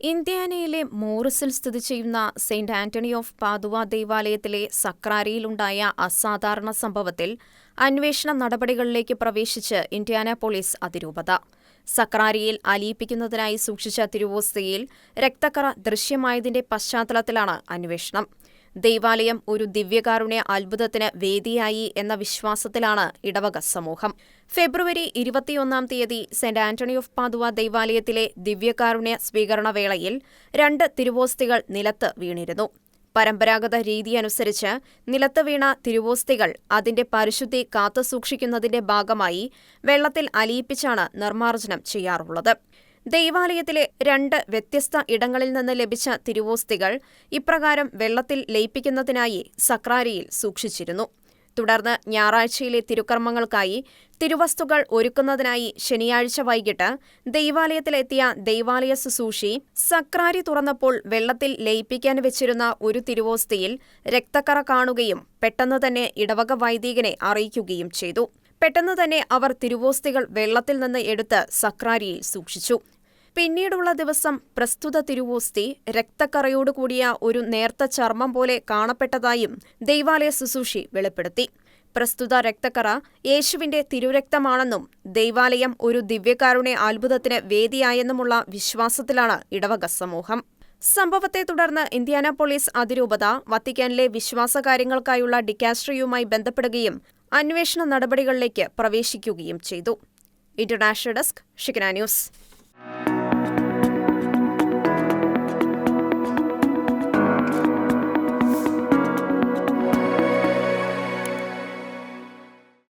ഇന്ത്യാനയിലെ മോറിസിൽ സ്ഥിതി ചെയ്യുന്ന saint Antony of പാദുവ ദേവാലയത്തിലെ സക്രാരിയിലുണ്ടായ അസാധാരണ സംഭവത്തിൽ അന്വേഷണ നടപടികളിലേക്ക് പ്രവേശിച്ച് ഇന്ത്യാന പോലീസ് അതിരൂപത. സക്രാരിയിൽ അലിയിപ്പിക്കുന്നതിനായി സൂക്ഷിച്ച തിരുവോസ്തിയിൽ രക്തക്കറ ദൃശ്യമായതിന്റെ പശ്ചാത്തലത്തിലാണ് അന്വേഷണം. ദേവാലയം ഒരു ദിവ്യകാരുണ്യ അത്ഭുതത്തിന് വേദിയായി എന്ന വിശ്വാസത്തിലാണ് ഇടവക സമൂഹം. ഫെബ്രുവരി 21 സെന്റ് ആന്റണി ഓഫ് പാദുവ ദേവാലയത്തിലെ ദിവ്യകാരുണ്യ സ്വീകരണവേളയിൽ 2 തിരുവോസ്തികൾ നിലത്ത് വീണിരുന്നു. പരമ്പരാഗത രീതിയനുസരിച്ച് നിലത്ത് വീണ തിരുവോസ്തികൾ അതിന്റെ പരിശുദ്ധി കാത്തുസൂക്ഷിക്കുന്നതിന്റെ ഭാഗമായി വെള്ളത്തിൽ അലിയിപ്പിച്ചാണ് നിർമ്മാർജ്ജനം ചെയ്യാറുള്ളത്. ദേവാലയത്തിലെ 2 വ്യത്യസ്ത ഇടങ്ങളിൽ നിന്ന് ലഭിച്ച തിരുവോസ്തികൾ ഇപ്രകാരം വെള്ളത്തിൽ ലയിപ്പിക്കുന്നതിനായി സക്രാരിയിൽ സൂക്ഷിച്ചിരുന്നു. തുടർന്ന് ഞായറാഴ്ചയിലെ തിരുക്കർമ്മങ്ങൾക്കായി തിരുവസ്തുക്കൾ ഒരുക്കുന്നതിനായി ശനിയാഴ്ച വൈകിട്ട് ദേവാലയത്തിലെത്തിയ ദേവാലയ ശുശ്രൂഷി സക്രാരി തുറന്നപ്പോൾ വെള്ളത്തിൽ ലയിപ്പിക്കാൻ വെച്ചിരുന്ന ഒരു തിരുവോസ്തിയിൽ രക്തക്കറ കാണുകയും പെട്ടെന്ന് തന്നെ ഇടവക വൈദികനെ അറിയിക്കുകയും ചെയ്തു. പെട്ടെന്ന് തന്നെ അവർ തിരുവോസ്തികൾ വെള്ളത്തിൽ നിന്ന് എടുത്ത് സക്രാരിയിൽ സൂക്ഷിച്ചു. പിന്നീടുള്ള ദിവസം പ്രസ്തുത തിരുവോസ്തി രക്തക്കറയോടുകൂടിയ ഒരു നേർത്ത ചർമ്മം പോലെ കാണപ്പെട്ടതായും ദേവാലയ ശുശ്രൂഷി വെളിപ്പെടുത്തി. പ്രസ്തുത രക്തക്കറ യേശുവിന്റെ തിരുരക്തമാണെന്നും ദേവാലയം ഒരു ദിവ്യകാരുണ്യ അത്ഭുതത്തിന് വേദിയായെന്നുമുള്ള വിശ്വാസത്തിലാണ് ഇടവക സമൂഹം. സംഭവത്തെ തുടർന്ന് ഇന്ത്യാന പോലീസ് അതിരൂപത വത്തിക്കാനിലെ വിശ്വാസകാര്യങ്ങൾക്കായുള്ള ഡിക്കാസ്ട്രിയുമായി ബന്ധപ്പെടുകയും അന്വേഷണ നടപടികളിലേക്ക് പ്രവേശിക്കുകയും ചെയ്തു. International desk, Shigna news.